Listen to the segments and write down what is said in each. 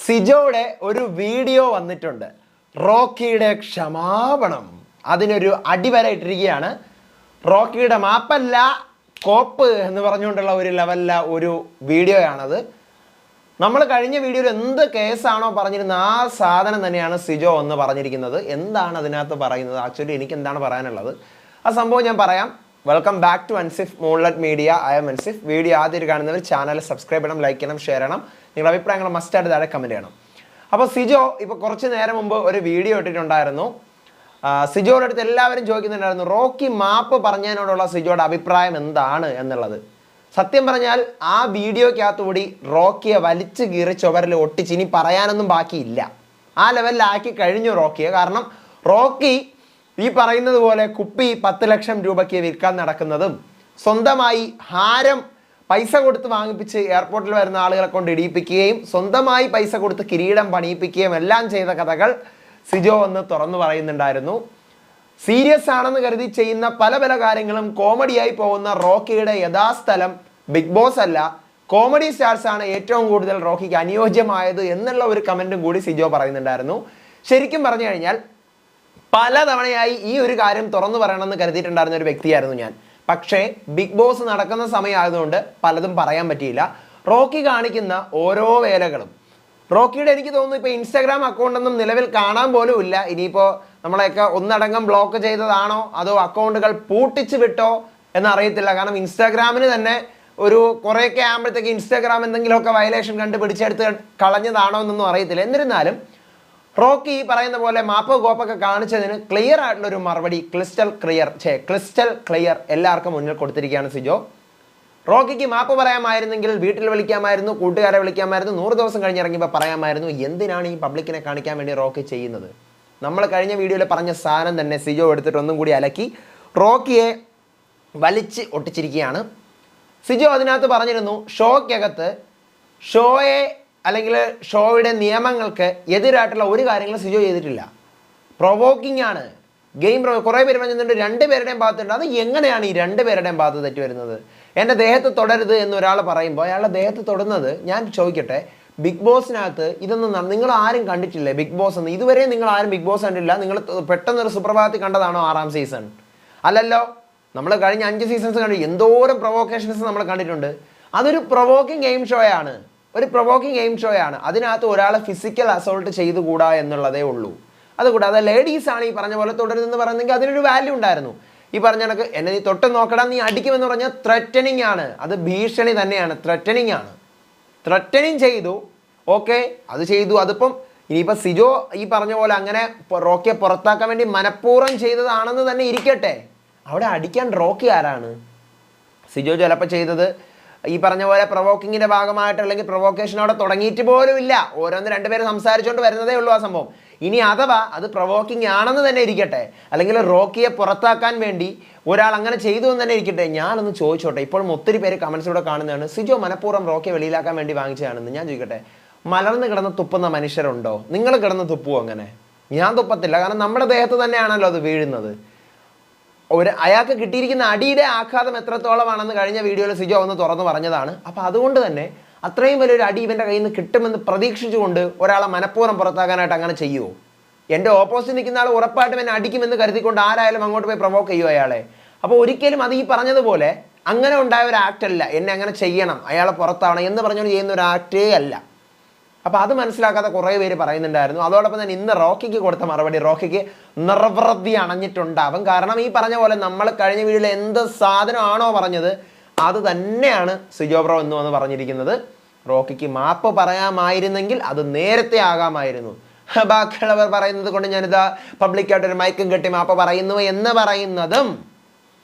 സിജോയുടെ ഒരു വീഡിയോ വന്നിട്ടുണ്ട്. റോക്കിയുടെ ക്ഷമാപണം. അതിനൊരു അടിവര ഇട്ടിരിക്കുകയാണ്. റോക്കിയുടെ മാപ്പല്ല കോപ്പ് എന്ന് പറഞ്ഞുകൊണ്ടുള്ള ഒരു ലെവലില ഒരു വീഡിയോയാണത്. നമ്മൾ കഴിഞ്ഞ വീഡിയോയിൽ എന്ത് കേസാണോ പറഞ്ഞിരുന്നത് ആ സാധനം തന്നെയാണ് സിജോ എന്ന് പറഞ്ഞിരിക്കുന്നത്. എന്താണ് അതിനകത്ത് പറയുന്നത്? ആക്ച്വലി എനിക്ക് എന്താണ് പറയാനുള്ളത് ആ സംഭവം ഞാൻ പറയാം. Welcome back to Ansif moonlight media. I am Ansif. Video ആദ്യം കാണുന്നവർ ചാനൽ സബ്സ്ക്രൈബ് ചെയ്യണം, ലൈക്ക് ചെയ്യണം, ഷെയർ ചെയ്യണം. നിങ്ങളുടെ അഭിപ്രായങ്ങൾ മസ്റ്റായിട്ട് താഴെ കമൻറ്റ് ചെയ്യണം. അപ്പോൾ സിജോ ഇപ്പോൾ കുറച്ച് നേരം മുമ്പ് ഒരു വീഡിയോ ഇട്ടിട്ടുണ്ടായിരുന്നു. സിജോയുടെ അടുത്ത് എല്ലാവരും ചോദിക്കുന്നുണ്ടായിരുന്നു റോക്കി മാപ്പ് പറഞ്ഞതിനോടുള്ള സിജോയുടെ അഭിപ്രായം എന്താണ് എന്നുള്ളത്. സത്യം പറഞ്ഞാൽ ആ വീഡിയോക്കകത്തുകൂടി റോക്കിയെ വലിച്ചു കീറി ചുവരിൽ ഒട്ടിച്ച് ഇനി പറയാനൊന്നും ബാക്കിയില്ല. ആ ലെവലിലാക്കി കഴിഞ്ഞു റോക്കിയെ. കാരണം റോക്കി ഈ പറയുന്നത് പോലെ കുപ്പി 10 ലക്ഷം രൂപയ്ക്ക് വിൽക്കാൻ നടക്കുന്നതും സ്വന്തമായി ഹാരം പൈസ കൊടുത്ത് വാങ്ങിപ്പിച്ച് എയർപോർട്ടിൽ വരുന്ന ആളുകളെ കൊണ്ട് ഇടിയിപ്പിക്കുകയും സ്വന്തമായി പൈസ കൊടുത്ത് കിരീടം പണിയിപ്പിക്കുകയും എല്ലാം ചെയ്ത കഥകൾ സിജോ ഒന്ന് തുറന്നു പറയുന്നുണ്ടായിരുന്നു. സീരിയസ് ആണെന്ന് കരുതി ചെയ്യുന്ന പല പല കാര്യങ്ങളും കോമഡിയായി പോകുന്ന റോക്കിയുടെ യഥാസ്ഥലം ബിഗ് ബോസ് അല്ല, കോമഡി സ്റ്റാർസ് ആണ് ഏറ്റവും കൂടുതൽ റോക്കിക്ക് അനുയോജ്യമായത് എന്നുള്ള ഒരു കമൻറ്റും കൂടി സിജോ പറയുന്നുണ്ടായിരുന്നു. ശരിക്കും പറഞ്ഞു കഴിഞ്ഞാൽ പലതവണയായി ഈ ഒരു കാര്യം തുറന്നു പറയണമെന്ന് കരുതിയിട്ടുണ്ടായിരുന്ന ഒരു വ്യക്തിയായിരുന്നു ഞാൻ. പക്ഷേ ബിഗ് ബോസ് നടക്കുന്ന സമയമായതുകൊണ്ട് പലതും പറയാൻ പറ്റിയില്ല. റോക്കി കാണിക്കുന്ന ഓരോ വേലകളും റോക്കിയുടെ എനിക്ക് തോന്നുന്നു ഇപ്പോൾ ഇൻസ്റ്റാഗ്രാം അക്കൗണ്ടൊന്നും നിലവിൽ കാണാൻ പോലും ഇല്ല. ഇനിയിപ്പോൾ നമ്മളെയൊക്കെ ഒന്നടങ്കം ബ്ലോക്ക് ചെയ്തതാണോ അതോ അക്കൗണ്ടുകൾ പൂട്ടിച്ച് വിട്ടോ എന്നറിയത്തില്ല. കാരണം ഇൻസ്റ്റാഗ്രാമിന് തന്നെ ഒരു കുറേയൊക്കെ ആകുമ്പോഴത്തേക്ക് ഇൻസ്റ്റാഗ്രാം എന്തെങ്കിലുമൊക്കെ വയലേഷൻ കണ്ട് പിടിച്ചെടുത്ത് കളഞ്ഞതാണോ എന്നൊന്നും അറിയത്തില്ല. എന്നിരുന്നാലും റോക്കി ഈ പറയുന്ന പോലെ മാപ്പ് കോപ്പൊക്കെ കാണിച്ചതിന് ക്ലിയർ ആയിട്ടുള്ളൊരു മറുപടി ക്രിസ്റ്റൽ ക്ലിയർ എല്ലാവർക്കും മുന്നിൽ കൊടുത്തിരിക്കുകയാണ് സിജോ. റോക്കിക്ക് മാപ്പ് പറയാമായിരുന്നെങ്കിൽ വീട്ടിൽ വിളിക്കാമായിരുന്നു, കൂട്ടുകാരെ വിളിക്കാമായിരുന്നു, 100 ദിവസം കഴിഞ്ഞിറങ്ങിയപ്പോൾ പറയാമായിരുന്നു. എന്തിനാണ് ഈ പബ്ലിക്കിനെ കാണിക്കാൻ വേണ്ടി റോക്കി ചെയ്യുന്നത്? നമ്മൾ കഴിഞ്ഞ വീഡിയോയിൽ പറഞ്ഞ സാധനം തന്നെ സിജോ എടുത്തിട്ട് ഒന്നും കൂടി അലക്കി റോക്കിയെ വലിച്ച് ഒട്ടിച്ചിരിക്കുകയാണ്. സിജോ അതിനകത്ത് പറഞ്ഞിരുന്നു ഷോയ്ക്കകത്ത് ഷോയെ അല്ലെങ്കിൽ ഷോയുടെ നിയമങ്ങൾക്ക് എതിരായിട്ടുള്ള ഒരു കാര്യങ്ങളും സിജോ ചെയ്തിട്ടില്ല. പ്രൊവോക്കിംഗ് ആണ് ഗെയിം. കുറേ പേര് പറഞ്ഞിട്ടുണ്ട് 2 പേരുടെയും ഭാഗത്തുണ്ട്. അത് എങ്ങനെയാണ് ഈ 2 പേരുടെയും ഭാഗത്ത് തെറ്റ് വരുന്നത്? എൻ്റെ ദേഹത്ത് തൊടരുത് എന്നൊരാൾ പറയുമ്പോൾ അയാളുടെ ദേഹത്ത് തൊടുന്നത്, ഞാൻ ചോദിക്കട്ടെ, ബിഗ് ബോസിനകത്ത് ഇതൊന്നും നിങ്ങൾ ആരും കണ്ടിട്ടില്ലേ? ബിഗ് ബോസ് എന്ന് ഇതുവരെ നിങ്ങൾ ആരും ബിഗ് ബോസ് കണ്ടില്ല. നിങ്ങൾ പെട്ടെന്നൊരു സുപ്രഭാതത്തിൽ കണ്ടതാണോ 6ാം സീസൺ? അല്ലല്ലോ. നമ്മൾ കഴിഞ്ഞ 5 സീസൺസ് കണ്ടു. എന്തോരം പ്രൊവോക്കേഷൻസ് നമ്മൾ കണ്ടിട്ടുണ്ട്. അതൊരു പ്രൊവോക്കിംഗ് ഗെയിം ഷോയാണ്. അതിനകത്ത് ഒരാളെ ഫിസിക്കൽ അസോൾട്ട് ചെയ്തുകൂടാ എന്നുള്ളതേ ഉള്ളൂ. അതുകൂടാതെ ലേഡീസാണ് ഈ പറഞ്ഞ പോലെ തുടരുതെന്ന് പറയുന്നെങ്കിൽ അതിനൊരു വാല്യൂ ഉണ്ടായിരുന്നു. ഈ പറഞ്ഞ കണക്ക് എന്നെ നീ തൊട്ട് നോക്കണം, നീ അടിക്കുമെന്ന് പറഞ്ഞാൽ ത്രെറ്റനിങ് ആണ്. അത് ഭീഷണി തന്നെയാണ്, ത്രെറ്റനിങ് ചെയ്തു. ഓക്കെ, അത് ചെയ്തു. അതിപ്പം ഇനിയിപ്പോൾ സിജോ ഈ പറഞ്ഞ പോലെ അങ്ങനെ റോക്കിയെ പുറത്താക്കാൻ വേണ്ടി മനഃപൂർവ്വം ചെയ്തതാണെന്ന് തന്നെ ഇരിക്കട്ടെ, അവിടെ അടിക്കാൻ റോക്കി ആരാണ്? സിജോ ചിലപ്പോൾ ചെയ്തത് ഈ പറഞ്ഞ പോലെ പ്രൊവോക്കിങ്ങിൻ്റെ ഭാഗമായിട്ട് അല്ലെങ്കിൽ പ്രൊവോക്കേഷനോടെ തുടങ്ങിയിട്ട് പോലും ഇല്ല. ഓരോന്ന് 2 പേര് സംസാരിച്ചുകൊണ്ട് വരുന്നതേ ഉള്ളൂ ആ സംഭവം. ഇനി അഥവാ അത് പ്രൊവോക്കിംഗ് ആണെന്ന് തന്നെ ഇരിക്കട്ടെ, അല്ലെങ്കിൽ റോക്കിയെ പുറത്താക്കാൻ വേണ്ടി ഒരാൾ അങ്ങനെ ചെയ്തു എന്ന് തന്നെ ഇരിക്കട്ടെ, ഞാനൊന്ന് ചോദിച്ചോട്ടെ. ഇപ്പോഴും ഒത്തിരി പേര് കമൻസിലൂടെ കാണുന്നതാണ് സിജോ മനഃപൂർവ്വം റോക്കിയെ വെളിയിലാക്കാൻ വേണ്ടി വാങ്ങിച്ചതാണെന്ന്. ഞാൻ ചോദിക്കട്ടെ, മലർന്ന് കിടന്ന് തുപ്പുന്ന മനുഷ്യരുണ്ടോ? നിങ്ങൾ കിടന്ന് തുപ്പുമോ? അങ്ങനെ ഞാൻ തുപ്പത്തില്ല. കാരണം നമ്മുടെ ദേഹത്ത് തന്നെയാണല്ലോ അത് വീഴുന്നത്. അയാൾക്ക് കിട്ടിയിരിക്കുന്ന അടിയുടെ ആഘാതം എത്രത്തോളമാണെന്ന് കഴിഞ്ഞ വീഡിയോയിൽ സിജോ ഒന്ന് തുറന്ന് പറഞ്ഞതാണ്. അപ്പോൾ അതുകൊണ്ട് തന്നെ അത്രയും വലിയൊരു അടി ഇവൻ്റെ കയ്യിൽ നിന്ന് കിട്ടുമെന്ന് പ്രതീക്ഷിച്ചുകൊണ്ട് ഒരാളെ മനഃപൂർവ്വം പുറത്താക്കാനായിട്ട് അങ്ങനെ ചെയ്യുമോ? എൻ്റെ ഓപ്പോസിറ്റ് നിൽക്കുന്ന ആൾ ഉറപ്പായിട്ടും എന്നെ അടിക്കുമെന്ന് കരുതിക്കൊണ്ട് ആരായാലും അങ്ങോട്ട് പോയി പ്രൊവോക്ക് ചെയ്യുമോ അയാളെ? അപ്പോൾ ഒരിക്കലും അത് ഈ പറഞ്ഞതുപോലെ അങ്ങനെ ഉണ്ടായ ഒരു ആക്ട് അല്ല. എന്നെ അങ്ങനെ ചെയ്യണം, അയാളെ പുറത്താവണം എന്ന് പറഞ്ഞുകൊണ്ട് ചെയ്യുന്ന ഒരു ആക്റ്റേ അല്ല. അപ്പോൾ അത് മനസ്സിലാക്കാത്ത കുറേ പേര് പറയുന്നുണ്ടായിരുന്നു. അതോടൊപ്പം തന്നെ ഇന്ന് റോക്കിക്ക് കൊടുത്ത മറുപടി, റോക്കിക്ക് നിർവൃതി അണഞ്ഞിട്ടുണ്ടാവും. കാരണം ഈ പറഞ്ഞ പോലെ നമ്മൾ കഴിഞ്ഞ വീഡിയോയിൽ എന്ത് സാധനമാണോ പറഞ്ഞത് അത് തന്നെയാണ് സിജോ ബ്രോ എന്ന് വന്ന് പറഞ്ഞിരിക്കുന്നത്. റോക്കിക്ക് മാപ്പ് പറയാമായിരുന്നെങ്കിൽ അത് നേരത്തെ ആകാമായിരുന്നു. ബാക്കിയുള്ളവർ പറയുന്നത് കൊണ്ട് ഞാനിതാ പബ്ലിക്കായിട്ടൊരു മൈക്കും കെട്ടി മാപ്പ് പറയുന്നു എന്ന് പറയുന്നതും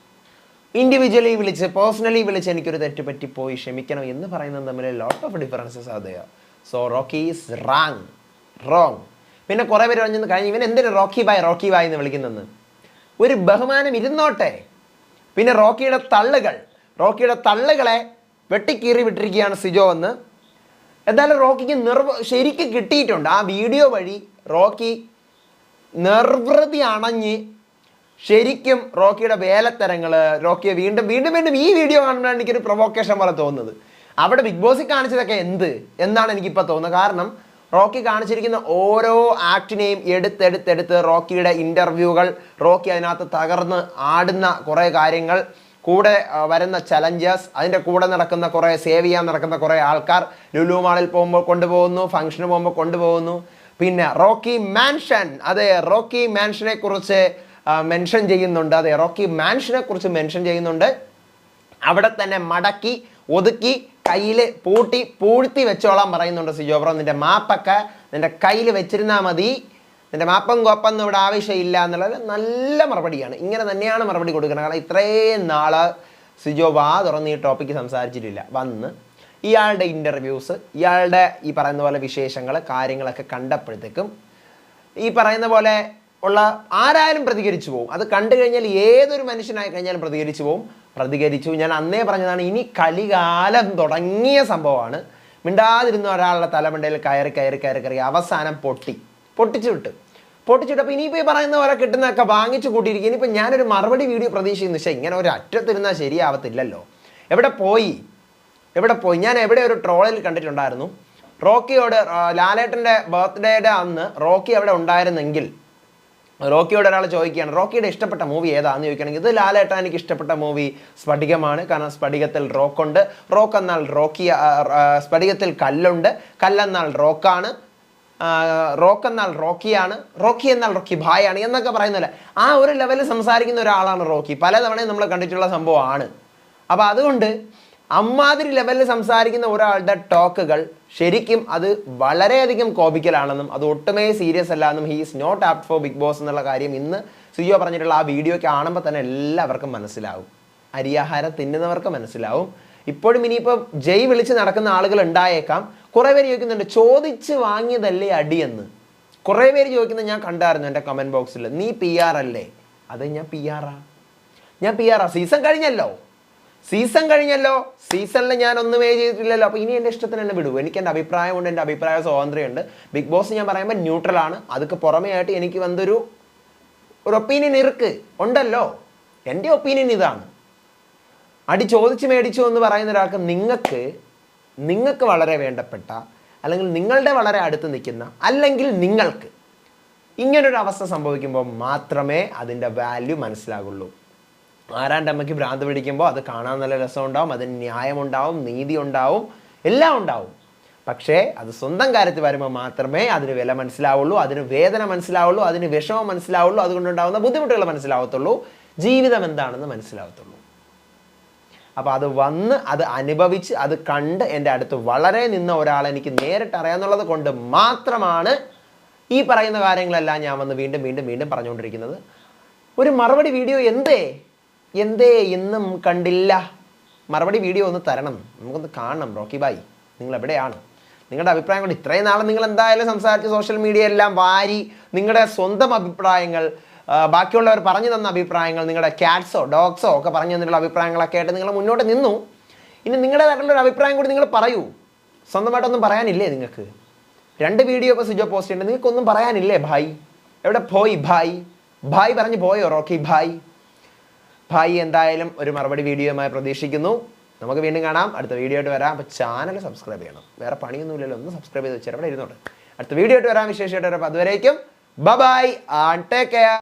ഇൻഡിവിജ്വലി വിളിച്ച് പേഴ്സണലി വിളിച്ച് എനിക്കൊരു തെറ്റ് പറ്റിപ്പോയി ക്ഷമിക്കണം എന്ന് പറയുന്നതും തമ്മിൽ ലോട്ട് ഓഫ് ഡിഫറൻസസ് അതെയോ. So Rocky is wrong. പിന്നെ കുറേ പേര് പറഞ്ഞു കഴിഞ്ഞ് ഇവൻ എന്തിനു റോക്കി ബായ് എന്ന് വിളിക്കുന്നെന്ന്. ഒരു ബഹുമാനം ഇരുന്നോട്ടെ. പിന്നെ റോക്കിയുടെ തള്ളുകളെ വെട്ടിക്കീറി വിട്ടിരിക്കുകയാണ് സിജോ എന്ന്. എന്തായാലും റോക്കിക്ക് ശരിക്കും കിട്ടിയിട്ടുണ്ട്. ആ വീഡിയോ വഴി റോക്കി നിർവൃതി അണഞ്ഞ് ശരിക്കും റോക്കിയുടെ വേലത്തരങ്ങൾ, റോക്കിയെ വീണ്ടും ഈ വീഡിയോ കാണുമ്പോഴാണ് എനിക്കൊരു പ്രൊവോക്കേഷൻ പോലെ തോന്നുന്നത്. അവിടെ ബിഗ് ബോസിൽ കാണിച്ചതൊക്കെ എന്താണ് എനിക്കിപ്പോൾ തോന്നുന്നത്. കാരണം റോക്കി കാണിച്ചിരിക്കുന്ന ഓരോ ആക്ടിനെയും എടുത്തെടുത്തെടുത്ത് റോക്കിയുടെ ഇൻ്റർവ്യൂകൾ, റോക്കി അതിനകത്ത് തകർന്ന് ആടുന്ന കുറേ കാര്യങ്ങൾ, കൂടെ വരുന്ന ചലഞ്ചേഴ്സ്, അതിൻ്റെ കൂടെ നടക്കുന്ന കുറേ സേവ് ചെയ്യാൻ നടക്കുന്ന കുറേ ആൾക്കാർ, ലുലു മാളിൽ പോകുമ്പോൾ കൊണ്ടുപോകുന്നു, ഫംഗ്ഷന് പോകുമ്പോൾ കൊണ്ടുപോകുന്നു. പിന്നെ റോക്കി മാൻഷൻ, അതെ റോക്കി മാൻഷനെ കുറിച്ച് മെൻഷൻ ചെയ്യുന്നുണ്ട്. അതെ റോക്കി മാൻഷനെ കുറിച്ച് മെൻഷൻ ചെയ്യുന്നുണ്ട്. അവിടെ തന്നെ മടക്കി ഒതുക്കി കയ്യിൽ പൂഴ്ത്തി വെച്ചോളാൻ പറയുന്നുണ്ട്. സിജോ ബ്രോ, നിൻ്റെ മാപ്പൊക്കെ നിൻ്റെ കയ്യിൽ വെച്ചിരുന്നാൽ മതി, നിൻ്റെ മാപ്പം കോപ്പൊന്നും ഇവിടെ ആവശ്യമില്ല എന്നുള്ളത് നല്ല മറുപടിയാണ്. ഇങ്ങനെ തന്നെയാണ് മറുപടി കൊടുക്കുന്നത്. കാരണം ഇത്രയും നാൾ സിജോ വാ തുറന്ന് ഈ ടോപ്പിക്ക് സംസാരിച്ചിട്ടില്ല. വന്ന് ഇയാളുടെ ഇൻ്റർവ്യൂസ്, ഇയാളുടെ ഈ പറയുന്ന പോലെ വിശേഷങ്ങൾ, കാര്യങ്ങളൊക്കെ കണ്ടപ്പോഴത്തേക്കും ഈ പറയുന്ന പോലെ ഉള്ള ആരായാലും പ്രതികരിച്ചു പോകും. അത് കണ്ടു കഴിഞ്ഞാൽ ഏതൊരു മനുഷ്യനായി കഴിഞ്ഞാലും പ്രതികരിച്ചു പോകും. പ്രതികരിച്ചു. ഞാൻ അന്നേ പറഞ്ഞതാണ്, ഇനി കലികാലം തുടങ്ങിയ സംഭവമാണ്. മിണ്ടാതിരുന്ന ഒരാളുടെ തലമണ്ടയിൽ കയറി അവസാനം പൊട്ടിച്ചു വിട്ടു. അപ്പോൾ ഇനിയിപ്പോൾ ഈ പറയുന്ന പോലെ കിട്ടുന്നതൊക്കെ വാങ്ങിച്ചു കൂട്ടിയിരിക്കും. ഇനിയിപ്പോൾ ഞാനൊരു മറുപടി വീഡിയോ പ്രതീക്ഷിക്കുന്നു. പക്ഷേ ഇങ്ങനെ ഒരു അറ്റത്തിരുന്നാൽ ശരിയാവത്തില്ലല്ലോ. എവിടെ പോയി? ഞാൻ എവിടെ ഒരു ട്രോളിൽ കണ്ടിട്ടുണ്ടായിരുന്നു, റോക്കിയോട് ലാലേട്ടൻ്റെ ബർത്ത്ഡേയുടെ അന്ന് റോക്കി അവിടെ ഉണ്ടായിരുന്നെങ്കിൽ റോക്കിയോട് ഒരാൾ ചോദിക്കുകയാണ്, റോക്കിയുടെ ഇഷ്ടപ്പെട്ട മൂവി ഏതാണെന്ന് ചോദിക്കുകയാണെങ്കിൽ, ഇത് ലാലേട്ടൻ എനിക്ക് ഇഷ്ടപ്പെട്ട മൂവി സ്ഫടികമാണ്. കാരണം സ്ഫടികത്തിൽ റോക്കുണ്ട്, റോക്ക് എന്നാൽ സ്ഫടികത്തിൽ കല്ലുണ്ട്, കല്ലെന്നാൽ റോക്കാണ്, റോക്ക് എന്നാൽ റോക്കിയാണ്, റോക്കി എന്നാൽ റോക്കി ഭായാണ് എന്നൊക്കെ പറയുന്നില്ല. ആ ഒരു ലെവലിൽ സംസാരിക്കുന്ന ഒരാളാണ് റോക്കി. പലതവണയും നമ്മൾ കണ്ടിട്ടുള്ള സംഭവമാണ്. അപ്പോൾ അതുകൊണ്ട് അമ്മാതിരി ലെവലിൽ സംസാരിക്കുന്ന ഒരാളുടെ ടോക്കുകൾ ശരിക്കും അത് വളരെയധികം കോപിക്കലാണെന്നും അത് ഒട്ടുമേ സീരിയസ് അല്ല എന്നും he is not apt for Bigg Boss എന്നുള്ള കാര്യം ഇന്ന് സിജോ പറഞ്ഞിട്ടുള്ള ആ വീഡിയോ കാണുമ്പോൾ തന്നെ എല്ലാവർക്കും മനസ്സിലാവും. അരിയാഹാരം തിന്നുന്നവർക്ക് മനസ്സിലാവും. ഇപ്പോഴും ഇനിയിപ്പോൾ ജയ് വിളിച്ച് നടക്കുന്ന ആളുകൾ ഉണ്ടായേക്കാം. കുറേ പേര് ചോദിക്കുന്നുണ്ട്, ചോദിച്ച് വാങ്ങിയതല്ലേ അടിയെന്ന്. കുറേ പേര് ചോദിക്കുന്നത് ഞാൻ കണ്ടായിരുന്നു എൻ്റെ കമൻറ്റ് ബോക്സിൽ. നീ PR അല്ലേ? അത് ഞാൻ PR സീസൺ കഴിഞ്ഞല്ലോ. സീസണിൽ ഞാൻ ഒന്നുമേ ചെയ്തിട്ടില്ലല്ലോ. അപ്പോൾ ഇനി എൻ്റെ ഇഷ്ടത്തിന് എന്നെ വിടൂ. എനിക്ക് എൻ്റെ അഭിപ്രായമുണ്ട്, എൻ്റെ അഭിപ്രായ സ്വാതന്ത്ര്യമുണ്ട്. ബിഗ് ബോസ് ഞാൻ പറയുമ്പോൾ ന്യൂട്രലാണ്. അതൊക്കെ പുറമേ ആയിട്ട് എനിക്ക് വന്നൊരു ഒപ്പീനിയൻ ഉണ്ടല്ലോ. എൻ്റെ ഒപ്പീനിയൻ ഇതാണ്. അടി ചോദിച്ച് മേടിച്ചു എന്ന് പറയുന്ന ഒരാൾക്ക് നിങ്ങൾക്ക് വളരെ വേണ്ടപ്പെട്ട, അല്ലെങ്കിൽ നിങ്ങളുടെ വളരെ അടുത്ത് നിൽക്കുന്ന, അല്ലെങ്കിൽ നിങ്ങൾക്ക് ഇങ്ങനൊരു അവസ്ഥ സംഭവിക്കുമ്പോൾ മാത്രമേ അതിൻ്റെ വാല്യൂ മനസ്സിലാകുള്ളൂ. ആരാൻ്റെ അമ്മയ്ക്ക് ഭ്രാന്ത് പിടിക്കുമ്പോൾ അത് കാണാൻ നല്ല രസമുണ്ടാവും, അതിന് ന്യായമുണ്ടാവും, നീതി ഉണ്ടാവും, എല്ലാം ഉണ്ടാവും. പക്ഷേ അത് സ്വന്തം കാര്യത്തിൽ വരുമ്പോൾ മാത്രമേ അതിന് വില മനസ്സിലാവുള്ളൂ, അതിന് വേദന മനസ്സിലാവുള്ളൂ, അതിന് വിഷമം മനസ്സിലാവുള്ളൂ, അതുകൊണ്ടുണ്ടാവുന്ന ബുദ്ധിമുട്ടുകൾ മനസ്സിലാവത്തുള്ളൂ, ജീവിതം എന്താണെന്ന് മനസ്സിലാവത്തുള്ളൂ. അപ്പോൾ അത് വന്ന് അത് അനുഭവിച്ച് അത് കണ്ട് എൻ്റെ അടുത്ത് വളരെ നിന്ന ഒരാളെ എനിക്ക് നേരിട്ട് അറിയാമെന്നുള്ളത് കൊണ്ട് മാത്രമാണ് ഈ പറയുന്ന കാര്യങ്ങളെല്ലാം ഞാൻ വന്ന് വീണ്ടും പറഞ്ഞുകൊണ്ടിരിക്കുന്നത്. ഒരു മറുപടി വീഡിയോ എന്തേ ഇന്നും കണ്ടില്ല? മറുപടി വീഡിയോ ഒന്ന് തരണം, നമുക്കൊന്ന് കാണണം. റോക്കി ഭായ്, നിങ്ങൾ എവിടെയാണ്? നിങ്ങളുടെ അഭിപ്രായം കൊണ്ട് ഇത്രയും നാളെ നിങ്ങൾ എന്തായാലും സംസാരിച്ച് സോഷ്യൽ മീഡിയ എല്ലാം വാരി നിങ്ങളുടെ സ്വന്തം അഭിപ്രായങ്ങൾ, ബാക്കിയുള്ളവർ പറഞ്ഞു തന്ന അഭിപ്രായങ്ങൾ, നിങ്ങളുടെ ക്യാറ്റ്സോ ഡോഗ്സോ ഒക്കെ പറഞ്ഞു തന്നിട്ടുള്ള അഭിപ്രായങ്ങളൊക്കെ ആയിട്ട് നിങ്ങൾ മുന്നോട്ട് നിന്നു. ഇനി നിങ്ങളുടേതായിട്ടുള്ള ഒരു അഭിപ്രായം കൂടി നിങ്ങൾ പറയൂ. സ്വന്തമായിട്ടൊന്നും പറയാനില്ലേ നിങ്ങൾക്ക്? 2 വീഡിയോ ഇപ്പോൾ സിജോ പോസ്റ്റ് ചെയ്യുന്നുണ്ട്, നിങ്ങൾക്കൊന്നും പറയാനില്ലേ? എവിടെ പോയി ഭായ് പറഞ്ഞു പോയോ റോക്കി ഭായ്? എന്തായാലും ഒരു മറുപടി വീഡിയോയുമായി പ്രതീക്ഷിക്കുന്നു. നമുക്ക് വീണ്ടും കാണാം, അടുത്ത വീഡിയോ ആയിട്ട് വരാം. അപ്പോൾ ചാനൽ സബ്സ്ക്രൈബ് ചെയ്യണം, വേറെ പണിയൊന്നുമില്ലല്ലോ, ഒന്ന് സബ്സ്ക്രൈബ് ചെയ്ത് വെച്ചാൽ അവിടെ ഇരുന്നോട്ടെ. അടുത്ത വീഡിയോ ആയിട്ട് വരാം, വിശേഷമായിട്ട് വരാം. അതുവരേക്കും ബൈ ആൻഡ് ടേക്ക് കെയർ.